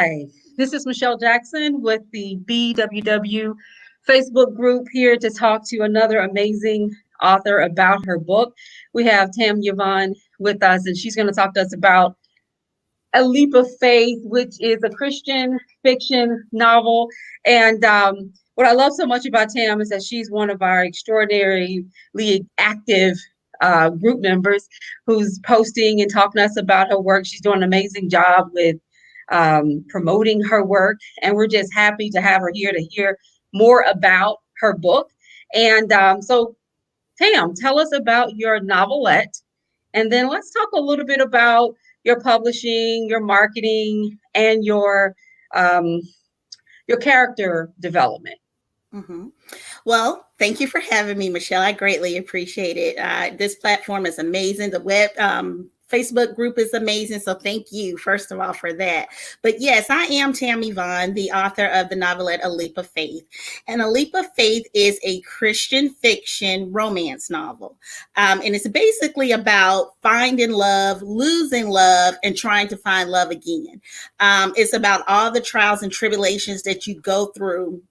Hi, this is Michelle Jackson with the BWW Facebook group here to talk to another amazing author about her book. We have Tam Yvonne with us, and she's going to talk to us about A Leap of Faith, which is a Christian fiction novel. And what I love so much about Tam is that she's one of our extraordinarily active group members who's posting and talking to us about her work. She's doing an amazing job with promoting her work, and we're just happy to have her here to hear more about her book. And so, Tam, tell us about your novelette, and then let's talk a little bit about your publishing, your marketing, and your character development. Mm-hmm. Well, thank you for having me, Michelle. I greatly appreciate it. This platform is amazing. The web Facebook group is amazing. So thank you, first of all, for that. But yes, I am Tam Yvonne, the author of the novelette A Leap of Faith. And A Leap of Faith is a Christian fiction romance novel. And it's basically about finding love, losing love, and trying to find love again. It's about all the trials and tribulations that you go through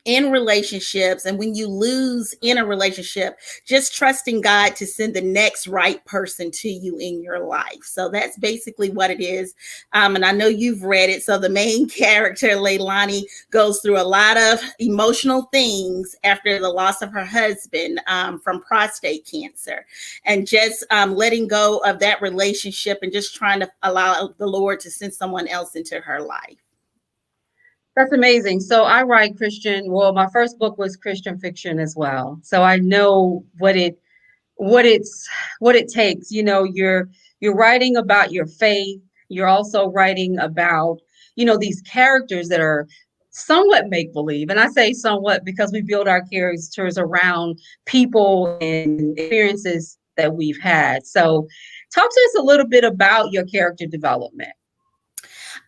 in relationships, and when you lose in a relationship, just trusting God to send the next right person to you in your life. So that's basically what it is. And I know you've read it. So the main character, Leilani, goes through a lot of emotional things after the loss of her husband from prostate cancer, and just letting go of that relationship and just trying to allow the Lord to send someone else into her life. That's amazing. So I write Christian. Well, my first book was Christian fiction as well. So I know what it's what it takes. You're writing about your faith. You're also writing about, these characters that are somewhat make believe. And I say somewhat because we build our characters around people and experiences that we've had. So talk to us a little bit about your character development.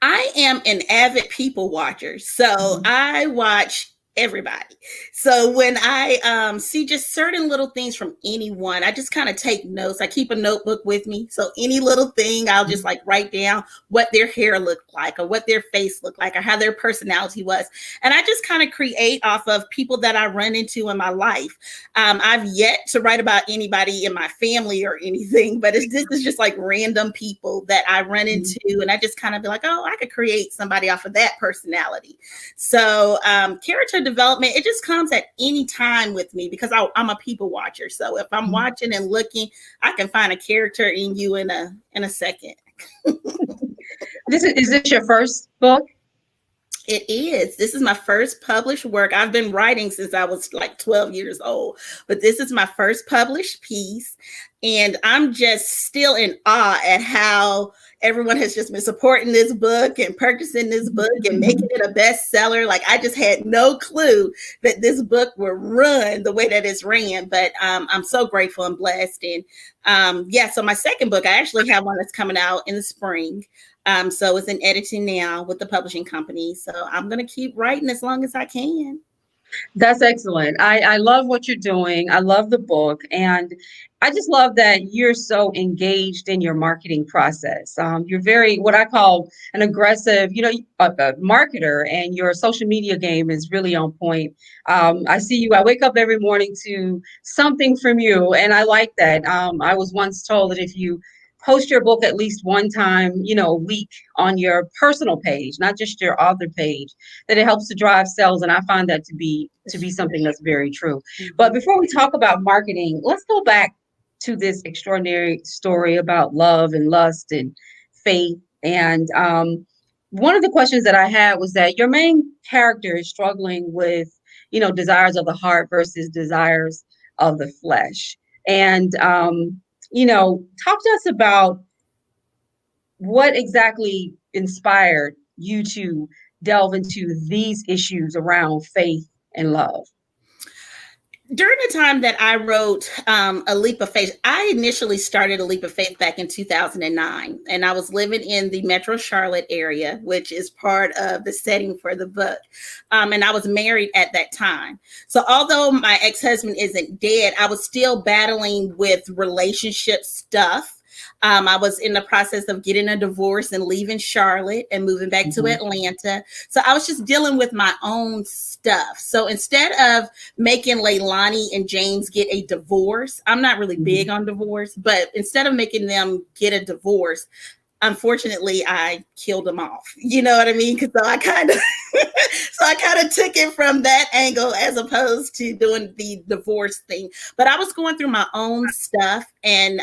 I am an avid people watcher, so I watch everybody. So when I see just certain little things from anyone, I just kind of take notes. I keep a notebook with me, so any little thing I'll just like write down what their hair looked like, or what their face looked like, or how their personality was, and I just kind of create off of people that I run into in my life. I've yet to write about anybody in my family or anything, but this is just like random people that I run into, and I just kind of be like, oh, I could create somebody off of that personality. So character development, it just comes at any time with me because I'm a people watcher. So if I'm watching and looking, I can find a character in you in a second. Is this your first book? It is. This is my first published work. I've been writing since I was like 12 years old, but this is my first published piece. And I'm just still in awe at how everyone has just been supporting this book and purchasing this book and making it a bestseller. Like, I just had no clue that this book would run the way that it's ran, but I'm so grateful and blessed. And so my second book, I actually have one that's coming out in the spring. So it's in editing now with the publishing company. So I'm going to keep writing as long as I can. That's excellent. I love what you're doing. I love the book. And I just love that you're so engaged in your marketing process. You're very, what I call an aggressive, a marketer, and your social media game is really on point. I see you, I wake up every morning to something from you, and I like that. I was once told that if you post your book at least one time, a week on your personal page, not just your author page, that it helps to drive sales. And I find that to be something that's very true. But before we talk about marketing, let's go back to this extraordinary story about love and lust and faith. And one of the questions that I had was that your main character is struggling with, desires of the heart versus desires of the flesh. And talk to us about what exactly inspired you to delve into these issues around faith and love. During the time that I wrote A Leap of Faith, I initially started A Leap of Faith back in 2009. And I was living in the Metro Charlotte area, which is part of the setting for the book. And I was married at that time. So although my ex-husband isn't dead, I was still battling with relationship stuff. I was in the process of getting a divorce and leaving Charlotte and moving back to Atlanta. So I was just dealing with my own stuff. So instead of making Leilani and James get a divorce, I'm not really big on divorce, but instead of making them get a divorce, unfortunately, I killed them off. You know what I mean? Because so I kind of, so I kind of took it from that angle as opposed to doing the divorce thing. But I was going through my own stuff and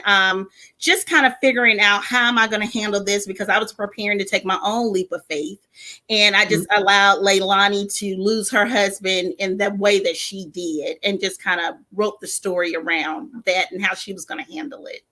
just kind of figuring out how am I going to handle this, because I was preparing to take my own leap of faith, and I just allowed Leilani to lose her husband in the way that she did, and just kind of wrote the story around that and how she was going to handle it.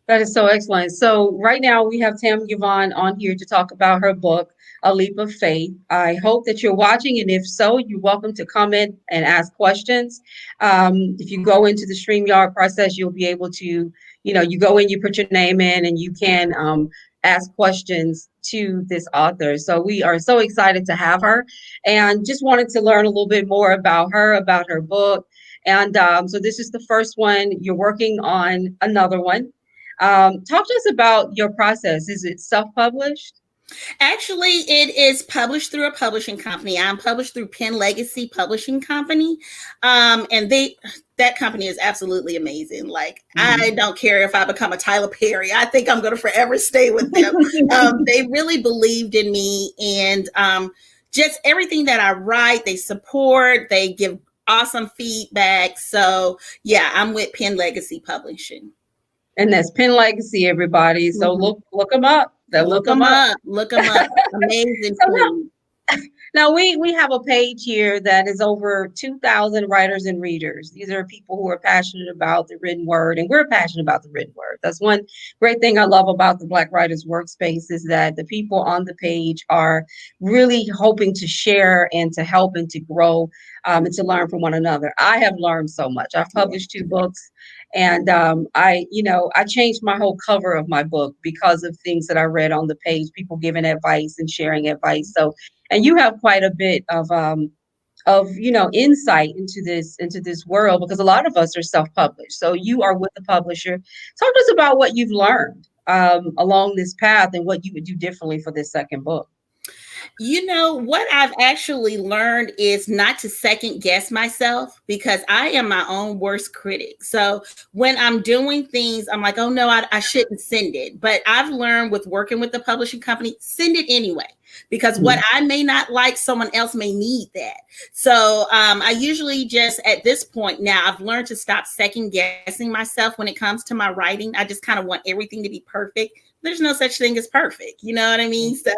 That is so excellent. So right now we have Tam Yvonne on here to talk about her book, A Leap of Faith. I hope that you're watching, and if so, you're welcome to comment and ask questions. If you go into the StreamYard process, you'll be able to, you go in, you put your name in, and you can ask questions to this author. So we are so excited to have her, and just wanted to learn a little bit more about her book. And so this is the first one. You're working on another one. Talk to us about your process. Is it self-published? Actually, it is published through a publishing company. I'm published through Penn Legacy Publishing Company. And that company is absolutely amazing. Like, I don't care if I become a Tyler Perry. I think I'm going to forever stay with them. They really believed in me, and just everything that I write, they support, they give awesome feedback. So yeah, I'm with Penn Legacy Publishing. And that's Penn Legacy, everybody. So look them up. Look them up. Look them up. Amazing. So now we have a page here that is over 2,000 writers and readers. These are people who are passionate about the written word, and we're passionate about the written word. That's one great thing I love about the Black Writers Workspace, is that the people on the page are really hoping to share and to help and to grow and to learn from one another. I have learned so much. I've published 2 books. And I changed my whole cover of my book because of things that I read on the page, people giving advice and sharing advice. So, and you have quite a bit of insight into this world, because a lot of us are self-published. So you are with the publisher. Talk to us about what you've learned along this path and what you would do differently for this second book. What I've actually learned is not to second guess myself, because I am my own worst critic. So when I'm doing things, I'm like, oh no, I shouldn't send it. But I've learned with working with the publishing company, send it anyway, because what I may not like, someone else may need that. So I usually just, at this point now, I've learned to stop second guessing myself when it comes to my writing. I just kind of want everything to be perfect. There's no such thing as perfect. You know what I mean? So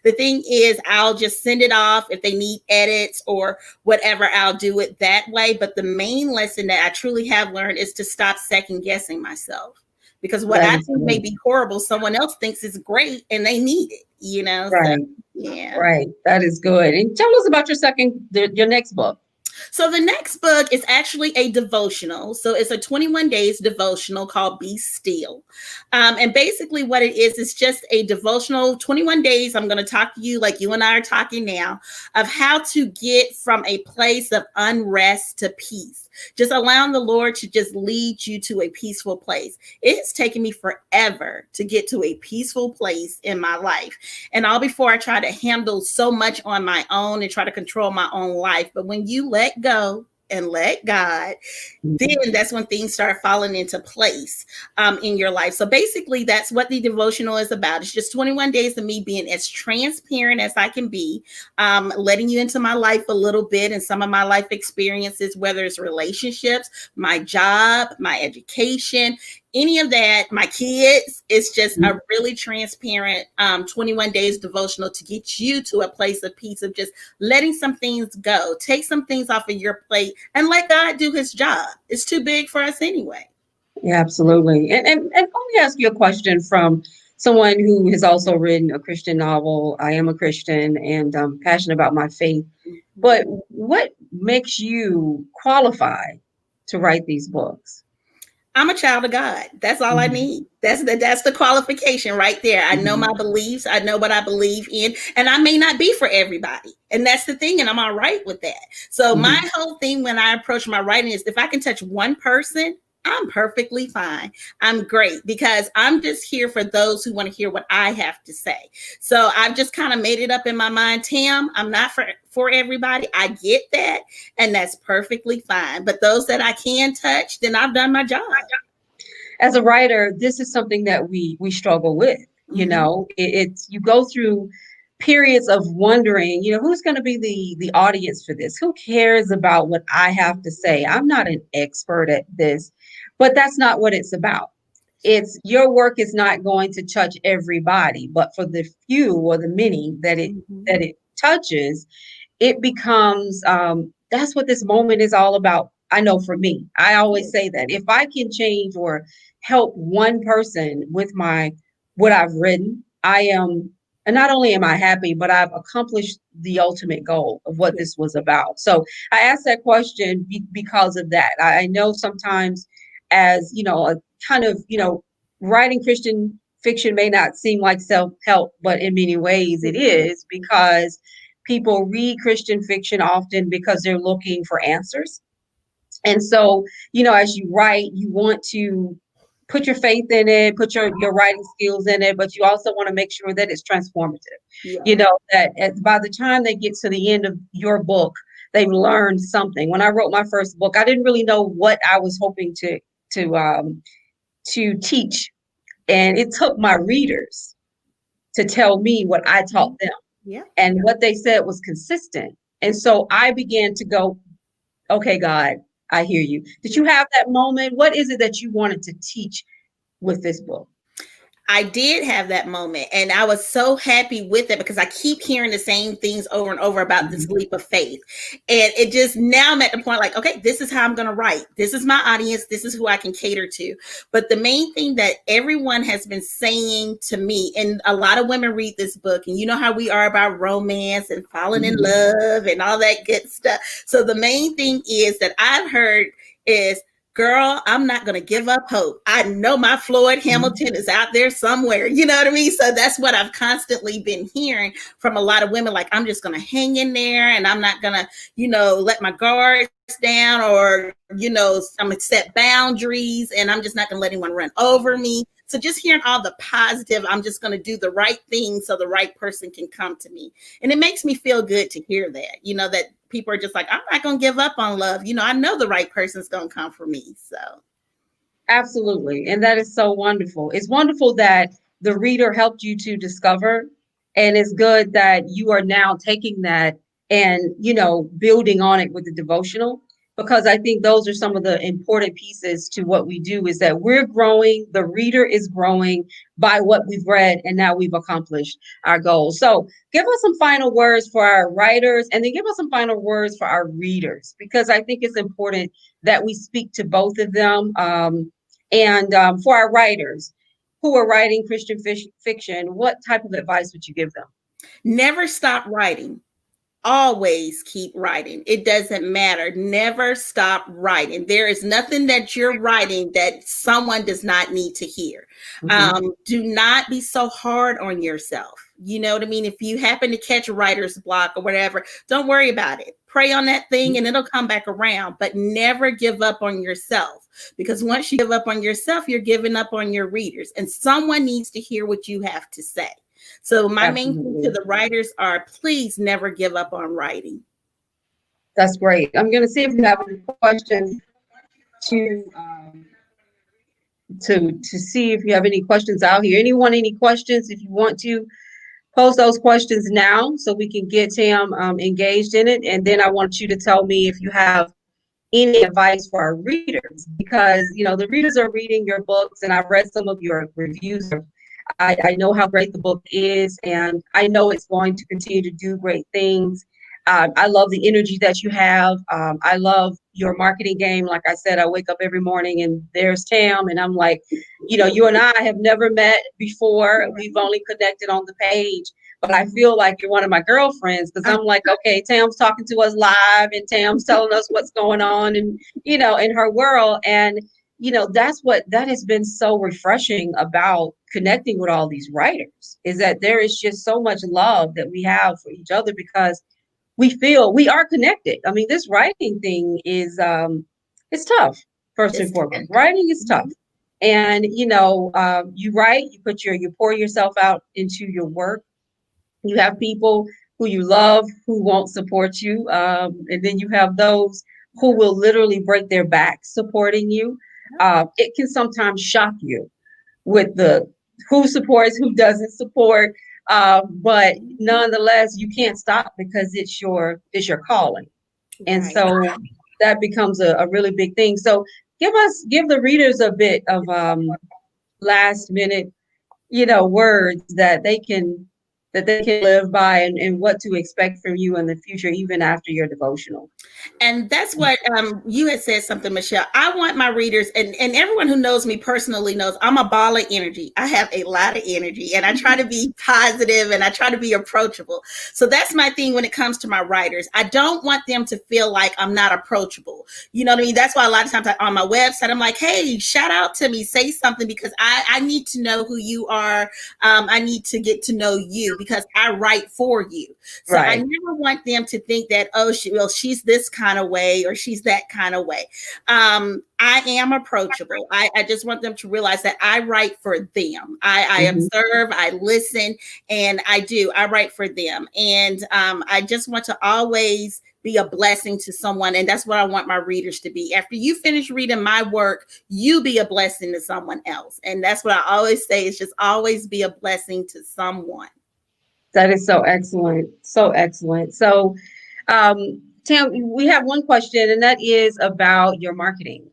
the thing is, I'll just send it off. If they need edits or whatever, I'll do it that way. But the main lesson that I truly have learned is to stop second guessing myself, because what I think may be horrible, someone else thinks is great and they need it, Right. So, yeah. Right. That is good. And tell us about your next book. So the next book is actually a devotional. So it's a 21 days devotional called Be Still. And basically what it is just a devotional, 21 days. I'm going to talk to you like you and I are talking now, of how to get from a place of unrest to peace. Just allowing the Lord to just lead you to a peaceful place. It has taken me forever to get to a peaceful place in my life. And all before I try to handle so much on my own and try to control my own life. But when you let go and let God, then that's when things start falling into place in your life. So basically, that's what the devotional is about. It's just 21 days of me being as transparent as I can be, letting you into my life a little bit and some of my life experiences, whether it's relationships, my job, my education, any of that, my kids. It's just a really transparent 21 days devotional to get you to a place of peace, of just letting some things go, take some things off of your plate and let God do his job. It's too big for us anyway. Yeah, absolutely. And let me ask you a question from someone who has also written a Christian novel. I am a Christian and I'm passionate about my faith. But what makes you qualified to write these books? I'm a child of God. That's all I need. That's the qualification right there. I know my beliefs. I know what I believe in, and I may not be for everybody. And that's the thing. And I'm all right with that. So my whole thing when I approach my writing is, if I can touch one person, I'm perfectly fine. I'm great because I'm just here for those who want to hear what I have to say. So I've just kind of made it up in my mind, Tam, I'm not for everybody. I get that, and that's perfectly fine. But those that I can touch, then I've done my job. As a writer, this is something that we struggle with. Mm-hmm. It's you go through periods of wondering, who's going to be the audience for this? Who cares about what I have to say? I'm not an expert at this, but that's not what it's about. It's your work is not going to touch everybody, but for the few or the many Mm-hmm. that it touches, it becomes that's what this moment is all about. I know for me, I always say that if I can change or help one person with my what I've written, I am, and not only am I happy, but I've accomplished the ultimate goal of what Yeah. this was about. So I asked that question because of that. I know sometimes, as a kind of writing Christian fiction may not seem like self-help, but in many ways it is, because people read Christian fiction often because they're looking for answers. And so, as you write, you want to put your faith in it, put your writing skills in it, but you also want to make sure that it's transformative. Yeah. That by the time they get to the end of your book, they've learned something. When I wrote my first book, I didn't really know what I was hoping to teach, and it took my readers to tell me what I taught them, Yeah. and what they said was consistent. And so I began to go, okay, God, I hear you. Did you have that moment? What is it that you wanted to teach with this book? I did have that moment, and I was so happy with it because I keep hearing the same things over and over about this Mhm. leap of faith. And it just, now I'm at the point like, okay, this is how I'm going to write. This is my audience. This is who I can cater to. But the main thing that everyone has been saying to me, and a lot of women read this book, and you know how we are about romance and falling in Mhm. love and all that good stuff. So the main thing is that I've heard is, girl, I'm not going to give up hope. I know my Floyd Mhm. Hamilton is out there somewhere. You know what I mean? So that's what I've constantly been hearing from a lot of women. Like, I'm just going to hang in there, and I'm not going to, let my guards down, or, I'm going to set boundaries, and I'm just not going to let anyone run over me. So just hearing all the positive, I'm just going to do the right thing so the right person can come to me. And it makes me feel good to hear that, that people are just like, I'm not going to give up on love. I know the right person's going to come for me. So, Absolutely. And that is so wonderful. It's wonderful that the reader helped you to discover. And it's good that you are now taking that and, building on it with the devotional, because I think those are some of the important pieces to what we do, is that we're growing, the reader is growing by what we've read, and now we've accomplished our goals. So give us some final words for our writers, and then give us some final words for our readers, because I think it's important that we speak to both of them. And for our writers who are writing Christian fiction, what type of advice would you give them? never stop writing. Always keep writing. It doesn't matter. Never stop writing. There is nothing that you're writing that someone does not need to hear. Mhm. Do not be so hard on yourself. You know what I mean? If you happen to catch a writer's block or whatever, don't worry about it. Pray on that thing and it'll come back around, but never give up on yourself, because once you give up on yourself, you're giving up on your readers, and someone needs to hear what you have to say. So my main thing to Absolutely. the writers are, please never give up on writing. That's great. I'm going to see if you have any questions to to see if you have any questions out here. Anyone, any questions? If you want to post those questions now so we can get Tam engaged in it. And then I want you to tell me if you have any advice for our readers, because the readers are reading your books, and I've read some of your reviews. I know how great the book is, and I know it's going to continue to do great things. I love the energy that you have. I love your marketing game. Like I said, I wake up every morning and there's Tam, and I'm like, you and I have never met before. We've only connected on the page, but I feel like you're one of my girlfriends, because I'm like, okay, Tam's talking to us live, and Tam's telling us what's going on, and in her world. And that has been so refreshing about connecting with all these writers, is that there is just so much love that we have for each other, because we feel we are connected. I mean, this writing thing is it's tough first and foremost. Writing is tough. And, you write, you pour yourself out into your work. You have people who you love who won't support you. And then you have those who will literally break their back supporting you. It can sometimes shock you with the who supports, who doesn't support. But nonetheless, you can't stop because it's your calling. And Right. so that becomes a really big thing. So give the readers a bit of last minute, words that they can live by, and what to expect from you in the future, even after your devotional. And that's what you had said something, Michelle. I want my readers, and everyone who knows me personally knows I'm a ball of energy. I have a lot of energy, and I try to be positive, and I try to be approachable. So that's my thing when it comes to my writers. I don't want them to feel like I'm not approachable. You know what I mean? That's why a lot of times on my website, I'm like, hey, shout out to me, say something, because I need to know who you are. I need to get to know you because I write for you. So I never want them to think that, oh, she's this kind of way or she's that kind of way. I am approachable. I just want them to realize that I write for them. I observe, I listen, and I write for them. And I just want to always be a blessing to someone. And that's what I want my readers to be. After you finish reading my work, you be a blessing to someone else. And that's what I always say, is just always be a blessing to someone. That is so excellent. So excellent. So, Tam, we have one question, and that is about your marketing.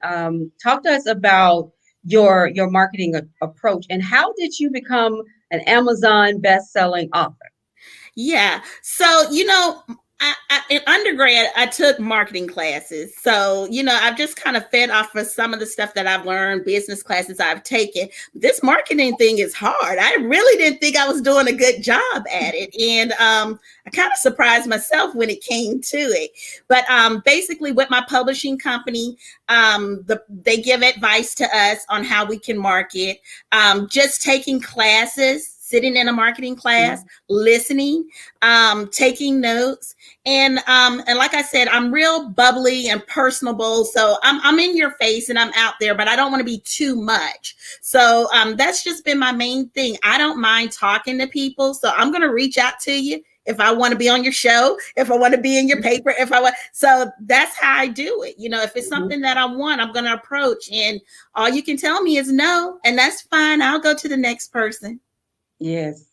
Talk to us about your marketing approach, and how did you become an Amazon best-selling author? Yeah. So, in undergrad, I took marketing classes. So, I've just kind of fed off of some of the stuff that I've learned, business classes I've taken. This marketing thing is hard. I really didn't think I was doing a good job at it. And I kind of surprised myself when it came to it. But basically, with my publishing company, they give advice to us on how we can market, just taking classes, sitting in a marketing class, listening, taking notes. And like I said, I'm real bubbly and personable. So I'm in your face and I'm out there, but I don't want to be too much. So that's just been my main thing. I don't mind talking to people. So I'm going to reach out to you if I want to be on your show, if I want to be in your paper, if I want. So that's how I do it. If it's something that I want, I'm going to approach, and all you can tell me is no. And that's fine. I'll go to the next person. Yes.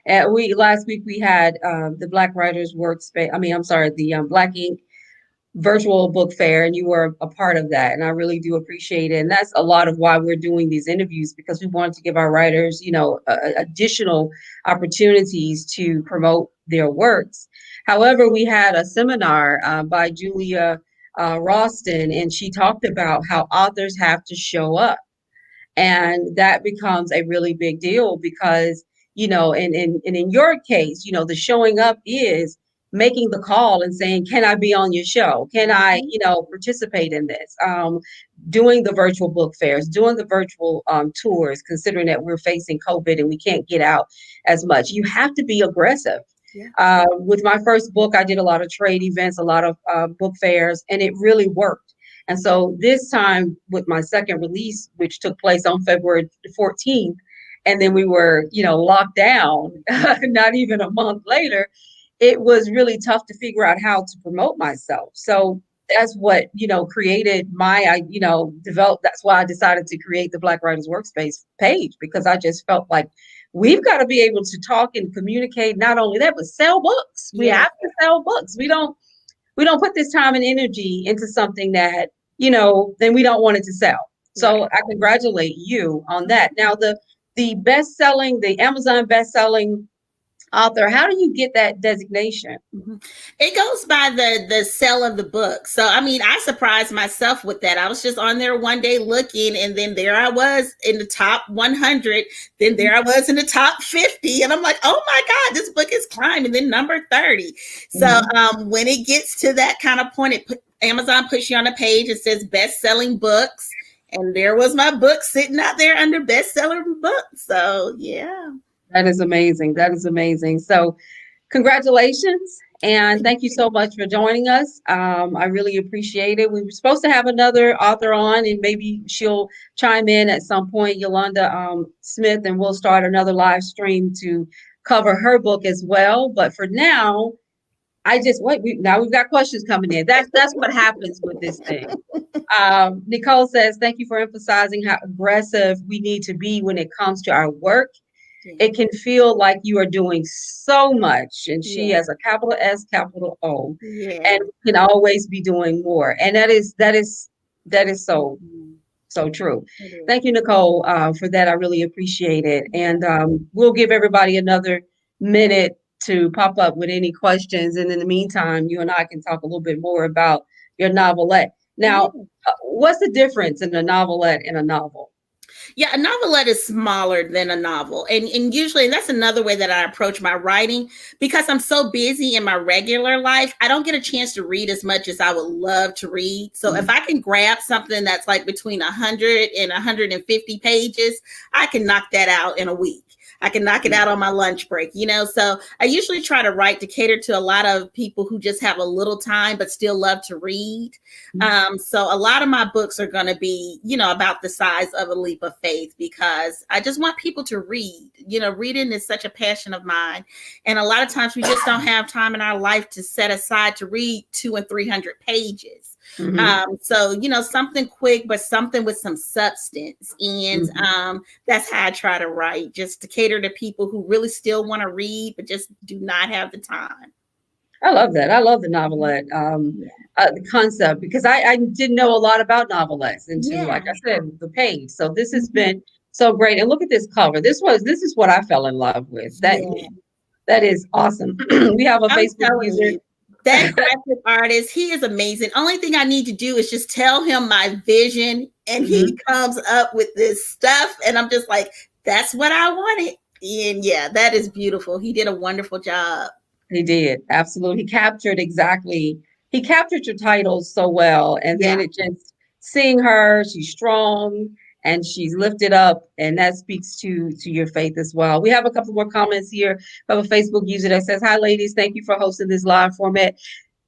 Last week we had the Black Writers Workspace. I'm sorry, the Black Ink virtual book fair, and you were a part of that. And I really do appreciate it. And that's a lot of why we're doing these interviews, because we wanted to give our writers, additional opportunities to promote their works. However, we had a seminar by Julia Ralston, and she talked about how authors have to show up. And that becomes a really big deal because, and in your case, the showing up is making the call and saying, can I be on your show? Can I, participate in this? Doing the virtual book fairs, doing the virtual tours, considering that we're facing COVID and we can't get out as much. You have to be aggressive. Yeah. With my first book, I did a lot of trade events, a lot of book fairs, and it really worked. And so this time with my second release, which took place on February 14th, and then we were, locked down, not even a month later, it was really tough to figure out how to promote myself. So that's what, created developed. That's why I decided to create the Black Writers Workspace page, because I just felt like we've got to be able to talk and communicate. Not only that, but sell books. We have to sell books. We don't put this time and energy into something that, then we don't want it to sell. So I congratulate you on that. Now, the Amazon best-selling author, how do you get that designation? It goes by the sale of the book. So, I surprised myself with that. I was just on there one day looking, and then there I was in the top 100. Then there I was in the top 50. And I'm like, oh my God, this book is climbing. Then number 30. So when it gets to that kind of point, Amazon puts you on a page. It says best-selling books. And there was my book sitting out there under bestseller books. So, yeah. That is amazing. That is amazing. So congratulations. And thank you so much for joining us. I really appreciate it. We were supposed to have another author on, and maybe she'll chime in at some point, Yalonda Smith, and we'll start another live stream to cover her book as well. But for now, I just wait. Now we've got questions coming in. That's what happens with this thing. Nicole says, "Thank you for emphasizing how aggressive we need to be when it comes to our work. Yeah. It can feel like you are doing so much," and she Yeah. has a capital S, capital O, Yeah. and can always be doing more. And that is so Mhm. so true. It is. Thank you, Nicole, for that. I really appreciate it. And we'll give everybody another minute to pop up with any questions. And in the meantime, you and I can talk a little bit more about your novelette. Now, Yeah. what's the difference in a novelette and a novel? Yeah, a novelette is smaller than a novel. And usually that's another way that I approach my writing because I'm so busy in my regular life. I don't get a chance to read as much as I would love to read. So if I can grab something that's like between 100 and 150 pages, I can knock that out in a week. I can knock it out on my lunch break. So I usually try to write to cater to a lot of people who just have a little time but still love to read. So a lot of my books are going to be about the size of a leap of faith because I just want people to read. Reading is such a passion of mine. And a lot of times we just don't have time in our life to set aside to read 200 and 300 pages. So something quick, but something with some substance. And that's how I try to write, just to cater to people who really still want to read, but just do not have the time. I love that. I love the novelette Yeah. the concept because I didn't know a lot about novelettes until, like Yeah. I said, the page. So this has been so great. And look at this cover. This is what I fell in love with. Yeah. That is awesome. We have a I'm Facebook telling user. you, that graphic artist, he is amazing. Only thing I need to do is just tell him my vision, and he comes up with this stuff. And I'm just like, that's what I wanted. And yeah, that is beautiful. He did a wonderful job. He did. Absolutely. He captured your titles so well. And then Yeah. it just seeing her, she's strong and she's lifted up. And that speaks to your faith as well. We have a couple more comments here. We have a Facebook user that says, "Hi ladies, thank you for hosting this live format."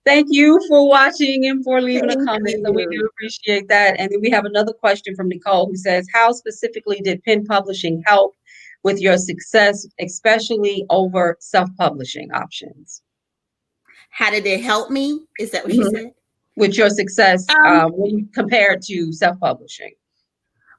Thank you for watching and for leaving a Thank comment. So we you. do appreciate that. And then we have another question from Nicole who says, "How specifically did pen publishing help with your success, especially over self-publishing options?" How did it help me? Is that what you Mhm. said? With your success Um, when you compare it to self-publishing.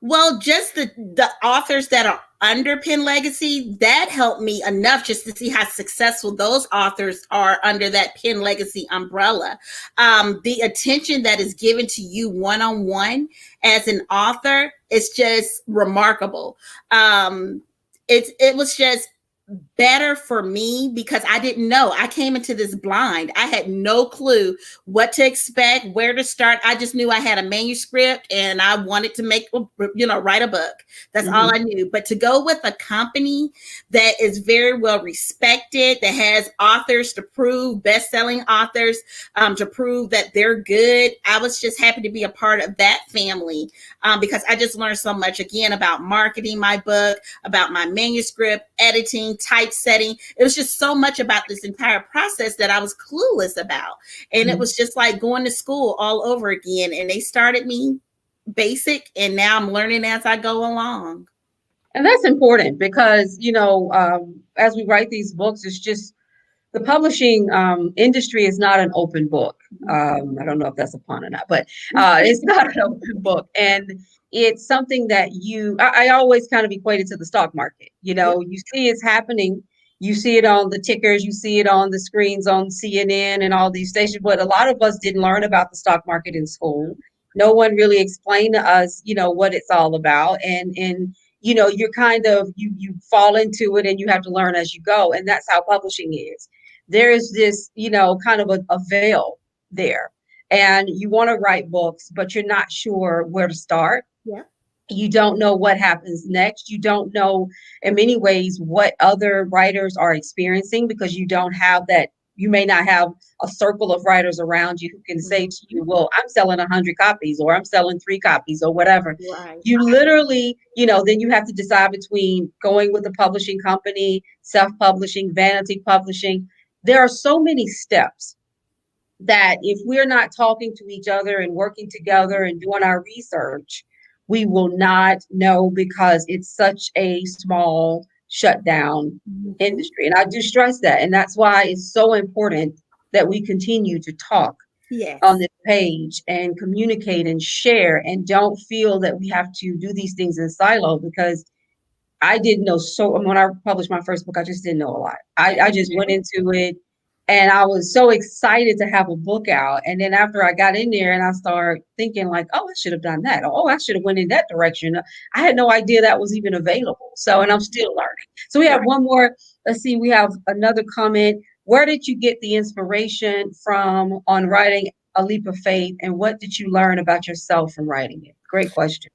Well, just the authors that are under Pen Legacy, that helped me enough just to see how successful those authors are under that Pen Legacy umbrella. The attention that is given to you one-on-one as an author is just remarkable. It was just better for me because I didn't know. I came into this blind. I had no clue what to expect, where to start. I just knew I had a manuscript and I wanted to write a book. That's all I knew. But to go with a company that is very well respected, that has authors to prove, best-selling authors to prove that they're good, I was just happy to be a part of that family because I just learned so much, again, about marketing my book, about my manuscript, editing, typesetting. It was just so much about this entire process that I was clueless about. And it was just like going to school all over again. And they started me basic, and now I'm learning as I go along. And that's important because, as we write these books, it's just the publishing industry is not an open book. I don't know if that's a pun or not, but it's not an open book. And it's something that I always kind of equate it to the stock market. Yep. You see it's happening. You see it on the tickers, you see it on the screens on CNN and all these stations. But a lot of us didn't learn about the stock market in school. No one really explained to us, what it's all about. And you're kind of you fall into it and you have to learn as you go. And that's how publishing is. There is this, kind of a veil there. And you want to write books, but you're not sure where to start. Yeah. You don't know what happens next. You don't know, in many ways, what other writers are experiencing because you don't have that. You may not have a circle of writers around you who can say to you, "Well, I'm selling 100 copies or I'm selling 3 copies or whatever." Right. You literally, then you have to decide between going with a publishing company, self-publishing, vanity publishing. there are so many steps that if we're not talking to each other and working together and doing our research, we will not know because it's such a small shutdown Mhm. industry. And I do stress that. And that's why it's so important that we continue to talk on Yes. this page and communicate and share and don't feel that we have to do these things in silo because I didn't know so when I published my first book, I just didn't know a lot. I just went into it and I was so excited to have a book out. And then after I got in there and I started thinking like, oh, I should have done that. Oh, I should have went in that direction. I had no idea that was even available. So, and I'm Mhm. still learning. So we have Right. one more. Let's see, we have another comment. Where did you get the inspiration from on writing A Leap of Faith? And what did you learn about yourself from writing it? Great question.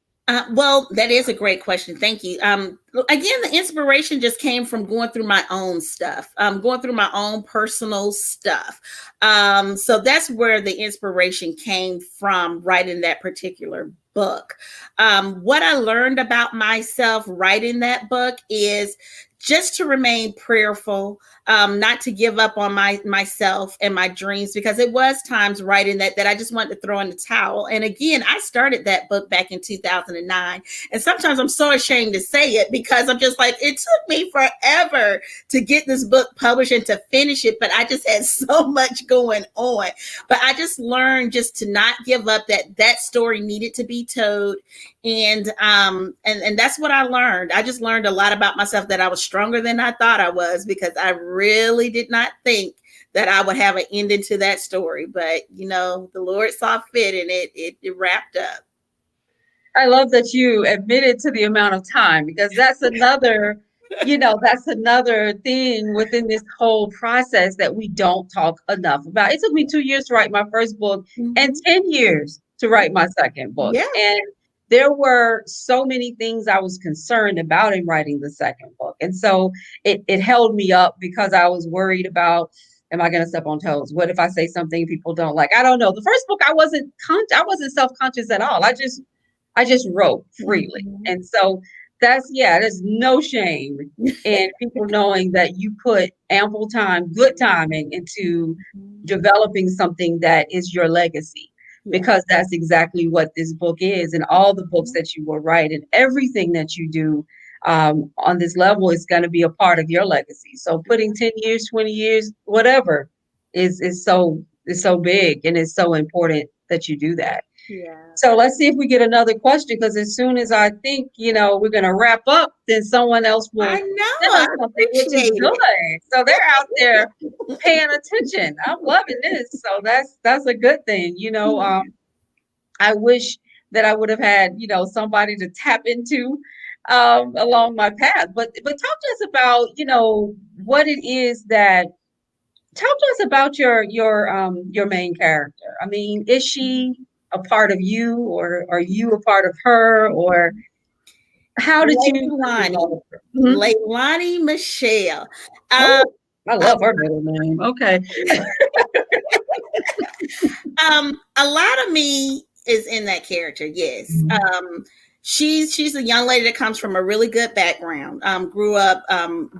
Well, that is a great question. Thank you. Again, the inspiration just came from going through my own stuff, going through my own personal stuff. So that's where the inspiration came from writing that particular book. What I learned about myself writing that book is just to remain prayerful, not to give up on myself and my dreams, because it was times writing that I just wanted to throw in the towel. And again, I started that book back in 2009, and sometimes I'm so ashamed to say it because I'm just like, it took me forever to get this book published and to finish it, but I just had so much going on. But I just learned just to not give up, that story needed to be told. And that's what I learned. I just learned a lot about myself, that I was stronger than I thought I was, because I really did not think that I would have an ending to that story. But the Lord saw fit, and it wrapped up. I love that you admitted to the amount of time because that's another thing within this whole process that we don't talk enough about. It took me 2 years to write my first book and Mhm. 10 years to write my second book. Yeah. And there were so many things I was concerned about in writing the second book. And so it held me up because I was worried about, am I going to step on toes? What if I say something people don't like? I don't know. The first book, I wasn't self-conscious at all. I just wrote freely. Mhm. And so there's no shame in people knowing that you put ample time, good timing into Mhm. developing something that is your legacy. Yeah. Because that's exactly what this book is, and all the books Mhm. that you will write, and everything that you do on this level is going to be a part of your legacy. So putting 10 years, 20 years, whatever, is so big, and it's so important that you do that. Yeah. So let's see if we get another question because as soon as I think, we're going to wrap up, then someone else I will send know. us I something, which is appreciate good. So they're out there paying attention. I'm loving this. So that's a good thing. it. I wish that I would have had, somebody to tap into along my path. But talk to us about, what it is that talk to us about your main character. I mean, is she a part of you, or are you a part of her, or how did you Leilani, develop her? Mhm. Leilani Michelle. Um, Oh, I a, love her middle name. Okay. a lot of me is in that character. Yes. Mhm. She's a young lady that comes from a really good background. Grew up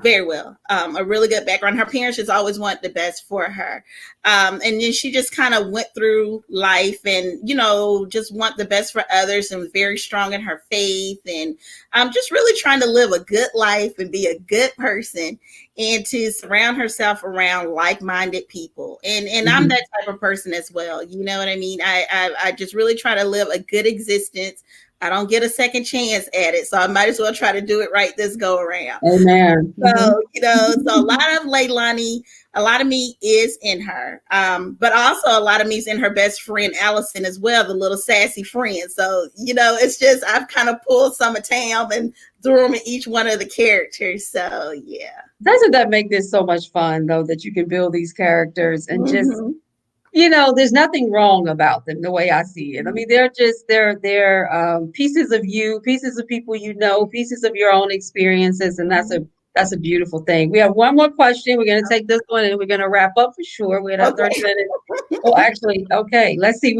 very well. A really good background. Her parents just always want the best for her. And then she just kind of went through life, and just want the best for others, and was very strong in her faith, and just really trying to live a good life and be a good person, and to surround herself around like-minded people. And I'm Mhm. that type of person as well. You know what I mean? I just really try to live a good existence. I don't get a second chance at it, so I might as well try to do it right this go around. Amen. Mhm. So a lot of Leilani, a lot of me is in her. But also a lot of me is in her best friend Allison as well, the little sassy friend. So, it's just I've kind of pulled some of Tam and threw them in each one of the characters. So yeah. Doesn't that make this so much fun though that you can build these characters and just Mm-hmm. there's nothing wrong about them the way I see it. I mean, they're pieces of you, pieces of people pieces of your own experiences, and that's a beautiful thing. We have one more question. We're going to take this one and we're going to wrap up for sure. We're at 30 Okay. minutes. Well, actually, okay. Let's see.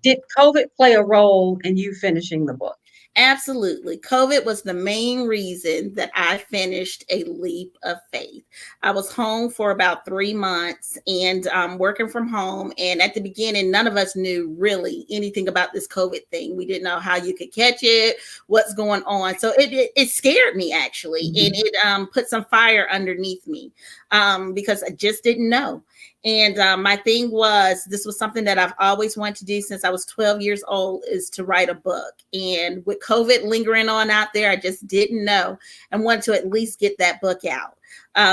Did COVID play a role in you finishing the book? Absolutely. COVID was the main reason that I finished A Leap of Faith. I was home for about 3 months and working from home. And at the beginning, none of us knew really anything about this COVID thing. We didn't know how you could catch it, what's going on. So it scared me actually. Mhm. And it put some fire underneath me because I just didn't know. And my thing was, this was something that I've always wanted to do since I was 12 years old, is to write a book. And with COVID lingering on out there, I just didn't know and wanted to at least get that book out.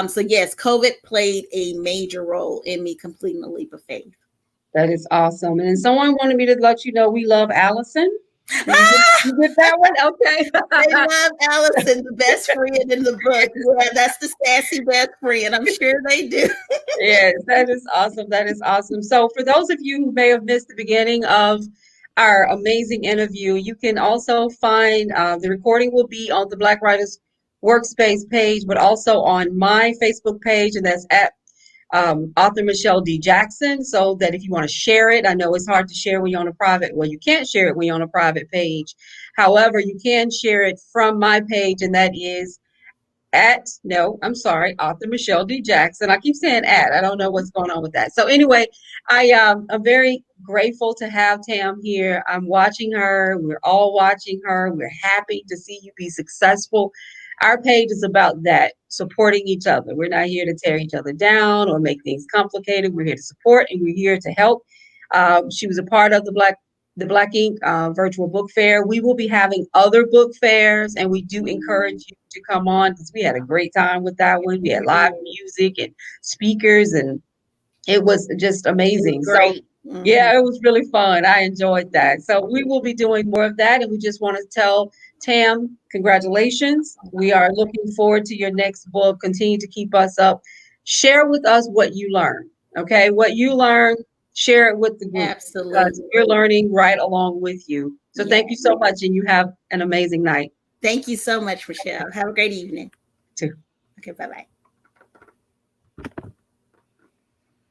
So yes, COVID played a major role in me completing A Leap of Faith. That is awesome. And then someone wanted me to let you know we love Allison. Did you get that one? They Okay. love Allison, the best friend in the book. Yeah, that's the sassy best friend. I'm sure they do. Yes, that is awesome. That is awesome. So, for those of you who may have missed the beginning of our amazing interview, you can also find the recording will be on the Black Writers Workspace page, but also on my Facebook page, and that's at author Michelle D. Jackson. So that if you want to share it, I know it's hard to share when you're on a private, well, you can't share it when you're on a private page. However, you can share it from my page, and that is at no, I'm sorry, author Michelle D. Jackson. I keep saying at. I don't know what's going on with that. So anyway, I'm very grateful to have Tam here. I'm watching her. We're all watching her. We're happy to see you be successful. Our page is about that, supporting each other. We're not here to tear each other down or make things complicated. We're here to support and we're here to help. She was a part of the Black Ink virtual book fair. We will be having other book fairs, and we do encourage you to come on because we had a great time with that one. We had live music and speakers, and it was just It was amazing. So, great. yeah, it was really fun. I enjoyed that. So, we will be doing more of that, and we just want to tell Tam, congratulations. We are looking forward to your next book. Continue to keep us up. Share with us what you learned. Okay, what you learned, share it with the group because Absolutely. we're learning right along with you. So, Yeah. thank you so much, and you have an amazing night Thank you so much, Michelle. Have a great evening. too. Okay, bye bye.